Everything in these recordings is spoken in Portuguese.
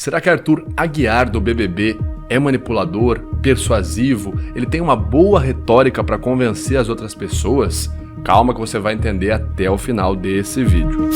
Será que Arthur Aguiar do BBB é manipulador, persuasivo? Ele tem uma boa retórica para convencer as outras pessoas? Calma que você vai entender até o final desse vídeo.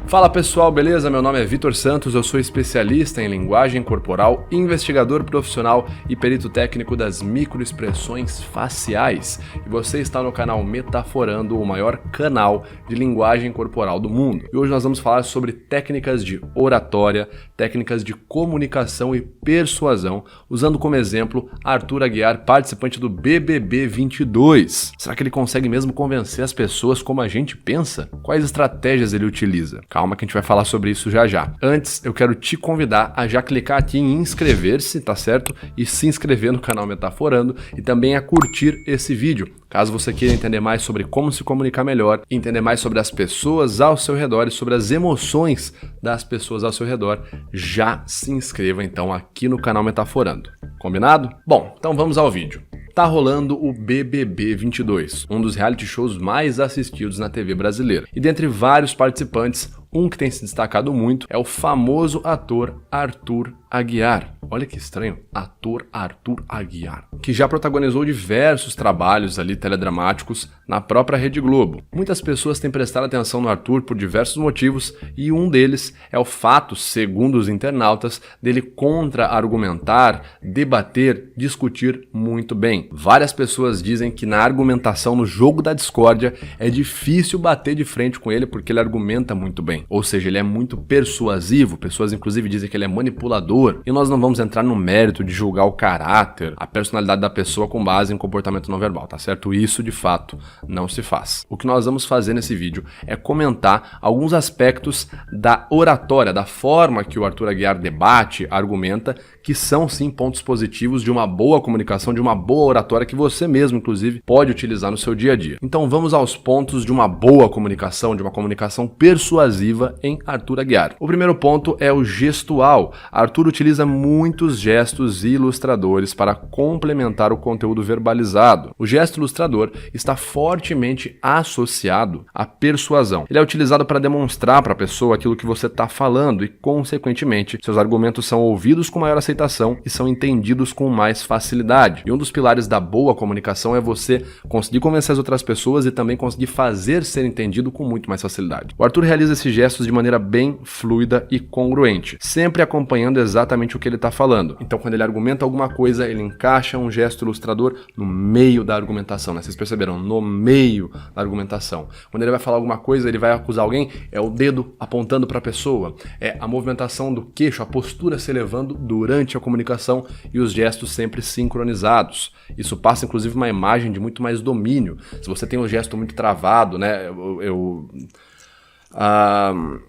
Fala pessoal, beleza? Meu nome é Vitor Santos, eu sou especialista em linguagem corporal, investigador profissional e perito técnico das microexpressões faciais. E você está no canal Metaforando, o maior canal de linguagem corporal do mundo. E hoje nós vamos falar sobre técnicas de oratória, técnicas de comunicação e persuasão, usando como exemplo Arthur Aguiar, participante do BBB 22. Será que ele consegue mesmo convencer as pessoas como a gente pensa? Quais estratégias ele utiliza? Calma que a gente vai falar sobre isso já já. Antes, eu quero te convidar a já clicar aqui em inscrever-se, tá certo? E se inscrever no canal Metaforando e também a curtir esse vídeo. Caso você queira entender mais sobre como se comunicar melhor, entender mais sobre as pessoas ao seu redor e sobre as emoções das pessoas ao seu redor, já se inscreva então aqui no canal Metaforando. Combinado? Bom, então vamos ao vídeo. Tá rolando o BBB 22, um dos reality shows mais assistidos na TV brasileira. E dentre vários participantes, um que tem se destacado muito é o famoso ator Arthur Aguiar. Olha que estranho, ator Arthur Aguiar, que já protagonizou diversos trabalhos ali teledramáticos na própria Rede Globo. Muitas pessoas têm prestado atenção no Arthur por diversos motivos e um deles é o fato, segundo os internautas, dele contra-argumentar, debater, discutir muito bem. Várias pessoas dizem que na argumentação, no jogo da discórdia, é difícil bater de frente com ele porque ele argumenta muito bem. Ou seja, ele é muito persuasivo, pessoas inclusive dizem que ele é manipulador. E nós não vamos entrar no mérito de julgar o caráter, a personalidade da pessoa com base em comportamento não verbal, tá certo? Isso de fato não se faz. O que nós vamos fazer nesse vídeo é comentar alguns aspectos da oratória, da forma que o Arthur Aguiar debate, argumenta, que são sim pontos positivos de uma boa comunicação, de uma boa oratória que você mesmo, inclusive, pode utilizar no seu dia a dia. Então vamos aos pontos de uma boa comunicação, de uma comunicação persuasiva em Arthur Aguiar. O primeiro ponto é o gestual. Arthur utiliza muitos gestos ilustradores para complementar o conteúdo verbalizado. O gesto ilustrador está fortemente associado à persuasão. Ele é utilizado para demonstrar para a pessoa aquilo que você está falando e, consequentemente, seus argumentos são ouvidos com maior aceitação e são entendidos com mais facilidade. E um dos pilares da boa comunicação é você conseguir convencer as outras pessoas e também conseguir fazer ser entendido com muito mais facilidade. O Arthur realiza esses gestos de maneira bem fluida e congruente, sempre acompanhando exatamente o que ele está falando. Então, quando ele argumenta alguma coisa, ele encaixa um gesto ilustrador no meio da argumentação, né? Vocês perceberam? No meio da argumentação. Quando ele vai falar alguma coisa, ele vai acusar alguém, é o dedo apontando para a pessoa, é a movimentação do queixo, a postura se elevando durante a comunicação e os gestos sempre sincronizados. Isso passa, inclusive, uma imagem de muito mais domínio. Se você tem um gesto muito travado, né?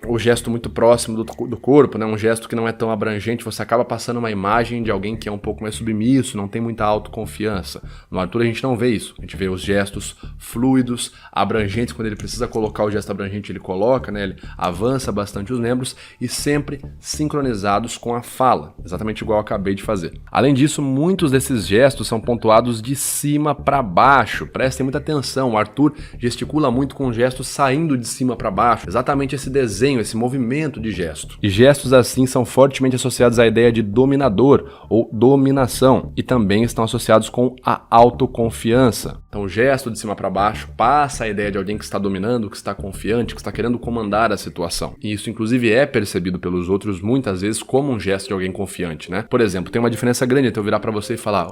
O gesto muito próximo do corpo, né? Um gesto que não é tão abrangente, você acaba passando uma imagem de alguém que é um pouco mais submisso, não tem muita autoconfiança. No Arthur a gente não vê isso, a gente vê os gestos fluidos, abrangentes, quando ele precisa colocar o gesto abrangente ele coloca, né? Ele avança bastante os membros e sempre sincronizados com a fala, exatamente igual eu acabei de fazer. Além disso, muitos desses gestos são pontuados de cima para baixo, prestem muita atenção, o Arthur gesticula muito com gestos saindo de cima para baixo, exatamente esse desenho, esse movimento de gesto. E gestos assim são fortemente associados à ideia de dominador ou dominação e também estão associados com a autoconfiança. Então o gesto de cima para baixo passa a ideia de alguém que está dominando, que está confiante, que está querendo comandar a situação. E isso inclusive é percebido pelos outros muitas vezes como um gesto de alguém confiante, né? Por exemplo, tem uma diferença grande entre eu virar para você e falar: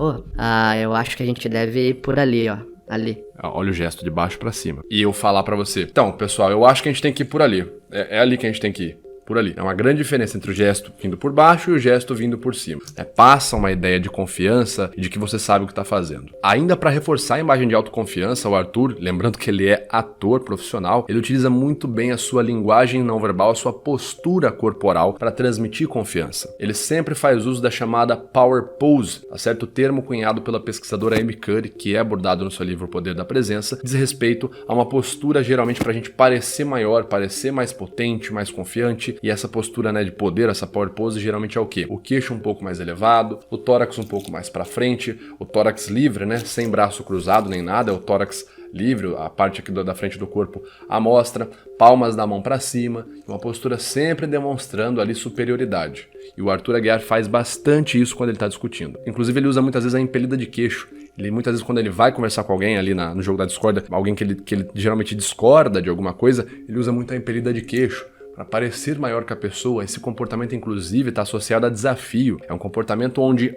eu acho que a gente deve ir por ali, ó. Ali. Olha o gesto de baixo pra cima. E eu falar pra você: então, pessoal, eu acho que a gente tem que ir por ali. É ali que a gente tem que ir. por ali. É uma grande diferença entre o gesto vindo por baixo e o gesto vindo por cima. Passa uma ideia de confiança e de que você sabe o que está fazendo. Ainda para reforçar a imagem de autoconfiança, o Arthur, lembrando que ele é ator profissional, ele utiliza muito bem a sua linguagem não verbal, a sua postura corporal para transmitir confiança. Ele sempre faz uso da chamada Power Pose, tá certo? O termo cunhado pela pesquisadora Amy Cuddy, que é abordado no seu livro O Poder da Presença, diz respeito a uma postura geralmente para a gente parecer maior, parecer mais potente, mais confiante, frente, e essa postura, né, de poder, essa power pose, geralmente é o quê? O queixo um pouco mais elevado, o tórax um pouco mais para frente, o tórax livre, né, sem braço cruzado nem nada, é o tórax livre, a parte aqui da frente do corpo à mostra, palmas da mão para cima, uma postura sempre demonstrando ali superioridade. E o Arthur Aguiar faz bastante isso quando ele está discutindo. Inclusive ele usa muitas vezes a impelida de queixo. Ele, muitas vezes, quando ele vai conversar com alguém ali no jogo da discórdia, alguém que ele geralmente discorda de alguma coisa, ele usa muito a impelida de queixo para parecer maior que a pessoa. Esse comportamento, inclusive, está associado a desafio. É um comportamento onde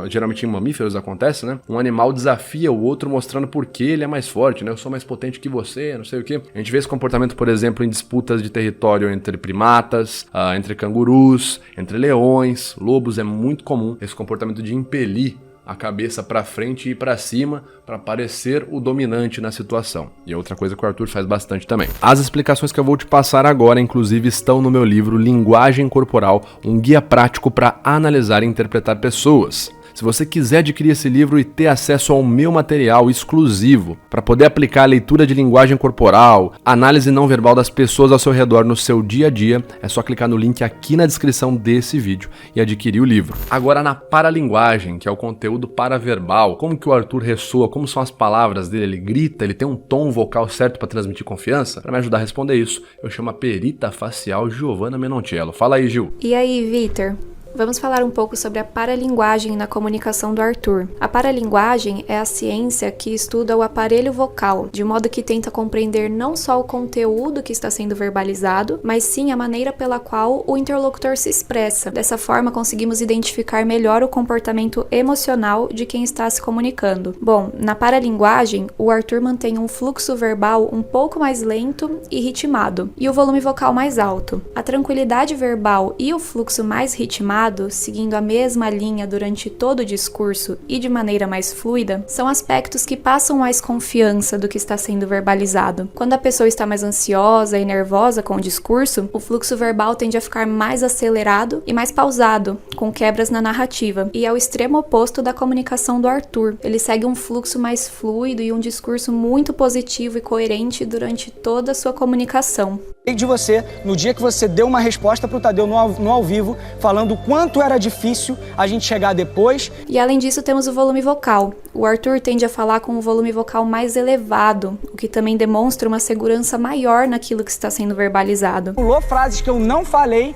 geralmente em mamíferos acontece, né? Um animal desafia o outro mostrando por que ele é mais forte, né? Eu sou mais potente que você, não sei o quê. A gente vê esse comportamento, por exemplo, em disputas de território entre primatas, entre cangurus, entre leões, lobos. É muito comum esse comportamento de impelir a cabeça para frente e para cima para parecer o dominante na situação. E é outra coisa que o Arthur faz bastante também. As explicações que eu vou te passar agora, inclusive, estão no meu livro Linguagem Corporal, um guia prático para analisar e interpretar pessoas. Se você quiser adquirir esse livro e ter acesso ao meu material exclusivo para poder aplicar a leitura de linguagem corporal, análise não verbal das pessoas ao seu redor no seu dia a dia, é só clicar no link aqui na descrição desse vídeo e adquirir o livro. Agora na paralinguagem, que é o conteúdo paraverbal, como que o Arthur ressoa, como são as palavras dele, ele grita, ele tem um tom vocal certo para transmitir confiança? Para me ajudar a responder isso, eu chamo a perita facial Giovanna Menontiello. Fala aí, Gil. E aí, Vitor? Vamos falar um pouco sobre a paralinguagem na comunicação do Arthur. A paralinguagem é a ciência que estuda o aparelho vocal, de modo que tenta compreender não só o conteúdo que está sendo verbalizado, mas sim a maneira pela qual o interlocutor se expressa. Dessa forma, conseguimos identificar melhor o comportamento emocional de quem está se comunicando. Bom, na paralinguagem, o Arthur mantém um fluxo verbal um pouco mais lento e ritmado, e o volume vocal mais alto. A tranquilidade verbal e o fluxo mais ritmado, seguindo a mesma linha durante todo o discurso e de maneira mais fluida, são aspectos que passam mais confiança do que está sendo verbalizado. Quando a pessoa está mais ansiosa e nervosa com o discurso, o fluxo verbal tende a ficar mais acelerado e mais pausado, com quebras na narrativa, e é o extremo oposto da comunicação do Arthur. Ele segue um fluxo mais fluido e um discurso muito positivo e coerente durante toda a sua comunicação. De você, no dia que você deu uma resposta para o Tadeu no ao vivo, falando o quanto era difícil a gente chegar depois. E além disso temos o volume vocal. O Arthur tende a falar com um volume vocal mais elevado, o que também demonstra uma segurança maior naquilo que está sendo verbalizado. Pulou frases que eu não falei.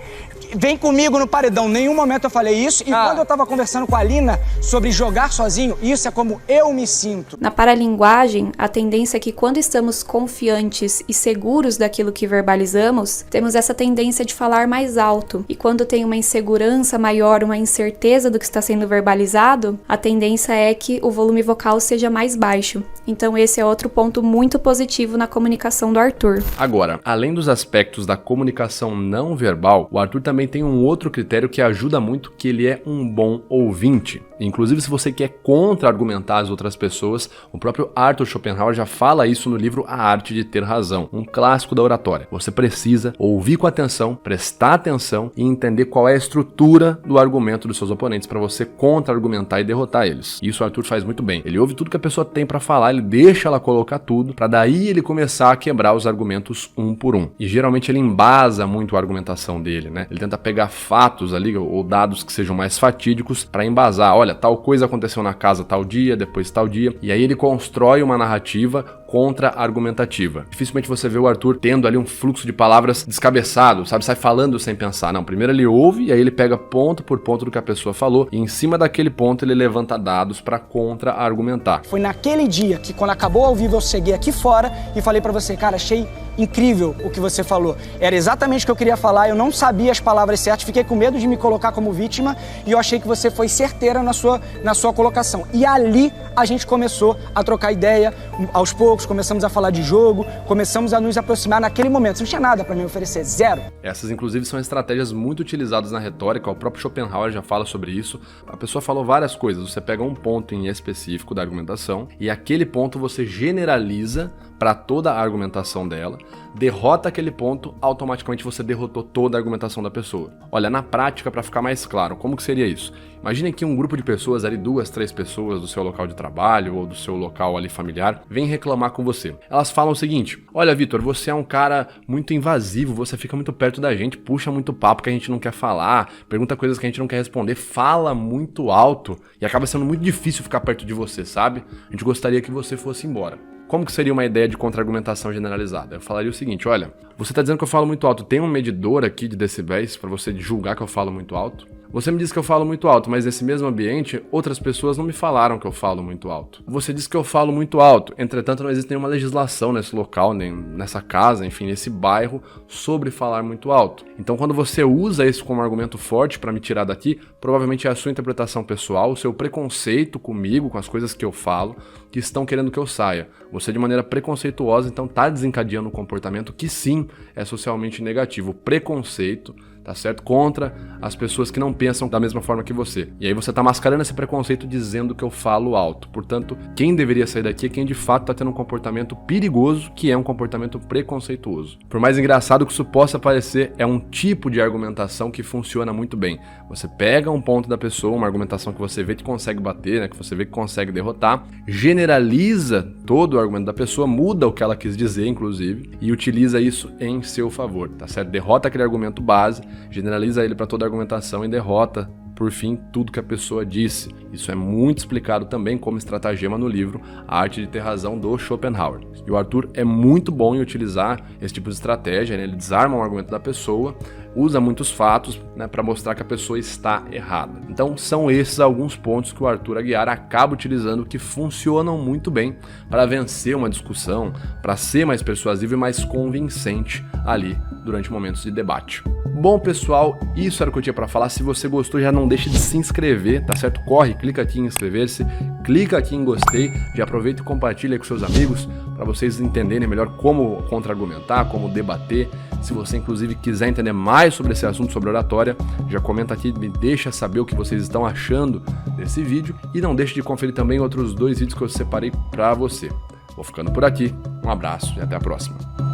Vem comigo no paredão, nenhum momento eu falei isso. E quando eu tava conversando com a Lina sobre jogar sozinho, isso é como eu me sinto. Na paralinguagem, a tendência é que quando estamos confiantes e seguros daquilo que verbalizamos, temos essa tendência de falar mais alto. E quando tem uma insegurança maior, uma incerteza do que está sendo verbalizado, a tendência é que o volume vocal seja mais baixo. Então esse é outro ponto muito positivo na comunicação do Arthur. Agora, além dos aspectos da comunicação não verbal, o Arthur também tem um outro critério que ajuda muito, que ele é um bom ouvinte. Inclusive, se você quer contra-argumentar as outras pessoas, o próprio Arthur Schopenhauer já fala isso no livro A Arte de Ter Razão, um clássico da oratória. Você precisa ouvir com atenção, prestar atenção e entender qual é a estrutura do argumento dos seus oponentes para você contra-argumentar e derrotar eles. Isso o Arthur faz muito bem. Ele ouve tudo que a pessoa tem para falar, ele deixa ela colocar tudo, para daí ele começar a quebrar os argumentos um por um. E geralmente ele embasa muito a argumentação dele, né? Ele tenta pegar fatos ali, ou dados que sejam mais fatídicos, para embasar. Olha, tal coisa aconteceu na casa tal dia, depois tal dia, e aí ele constrói uma narrativa contra-argumentativa. Dificilmente você vê o Arthur tendo ali um fluxo de palavras descabeçado, sabe? Sai falando sem pensar. Não, primeiro ele ouve e aí ele pega ponto por ponto do que a pessoa falou e em cima daquele ponto ele levanta dados para contra-argumentar. Foi naquele dia que quando acabou ao vivo eu cheguei aqui fora e falei para você, cara, achei incrível o que você falou. Era exatamente o que eu queria falar, eu não sabia as palavras certas, fiquei com medo de me colocar como vítima e eu achei que você foi certeira na sua colocação. E ali a gente começou a trocar ideia, aos poucos começamos a falar de jogo, começamos a nos aproximar naquele momento. Você não tinha nada para me oferecer, zero. Essas, inclusive, são estratégias muito utilizadas na retórica, o próprio Schopenhauer já fala sobre isso. A pessoa falou várias coisas, você pega um ponto em específico da argumentação e aquele ponto você generaliza para toda a argumentação dela, derrota aquele ponto, automaticamente você derrotou toda a argumentação da pessoa. Olha, na prática, para ficar mais claro, como que seria isso? Imagine que um grupo de pessoas ali, 2, 3 pessoas do seu local de trabalho ou do seu local ali familiar, vem reclamar com você. Elas falam o seguinte: olha, Vitor, você é um cara muito invasivo, você fica muito perto da gente, puxa muito papo que a gente não quer falar, pergunta coisas que a gente não quer responder, fala muito alto e acaba sendo muito difícil ficar perto de você, sabe? A gente gostaria que você fosse embora. Como que seria uma ideia de contra-argumentação generalizada? Eu falaria o seguinte: olha, você está dizendo que eu falo muito alto, tem um medidor aqui de decibéis para você julgar que eu falo muito alto? Você me disse que eu falo muito alto, mas nesse mesmo ambiente, outras pessoas não me falaram que eu falo muito alto. Você disse que eu falo muito alto, entretanto não existe nenhuma legislação nesse local, nem nessa casa, enfim, nesse bairro, sobre falar muito alto. Então quando você usa isso como argumento forte para me tirar daqui, provavelmente é a sua interpretação pessoal, o seu preconceito comigo, com as coisas que eu falo, que estão querendo que eu saia. Você de maneira preconceituosa, então está desencadeando um comportamento que sim, é socialmente negativo. Preconceito, tá certo? Contra as pessoas que não pensam da mesma forma que você. E aí você tá mascarando esse preconceito dizendo que eu falo alto. Portanto, quem deveria sair daqui é quem de fato tá tendo um comportamento perigoso, que é um comportamento preconceituoso. Por mais engraçado que isso possa parecer, é um tipo de argumentação que funciona muito bem. Você pega um ponto da pessoa, uma argumentação que você vê que consegue bater, né, que você vê que consegue derrotar, generaliza todo o argumento da pessoa, muda o que ela quis dizer, inclusive, e utiliza isso em seu favor, tá certo? Derrota aquele argumento base, generaliza ele para toda a argumentação e derrota, por fim, tudo que a pessoa disse. Isso é muito explicado também como estratagema no livro A Arte de Ter Razão, do Schopenhauer. E o Arthur é muito bom em utilizar esse tipo de estratégia, né? Ele desarma o argumento da pessoa, usa muitos fatos, né, para mostrar que a pessoa está errada. Então são esses alguns pontos que o Arthur Aguiar acaba utilizando que funcionam muito bem para vencer uma discussão, para ser mais persuasivo e mais convincente ali durante momentos de debate. Bom, pessoal, isso era o que eu tinha para falar. Se você gostou, já não deixe de se inscrever, tá certo? Corre, clica aqui em inscrever-se, clica aqui em gostei, já aproveita e compartilha com seus amigos para vocês entenderem melhor como contra-argumentar, como debater. Se você, inclusive, quiser entender mais sobre esse assunto, sobre oratória, já comenta aqui, me deixa saber o que vocês estão achando desse vídeo e não deixe de conferir também outros 2 vídeos que eu separei para você. Vou ficando por aqui, um abraço e até a próxima.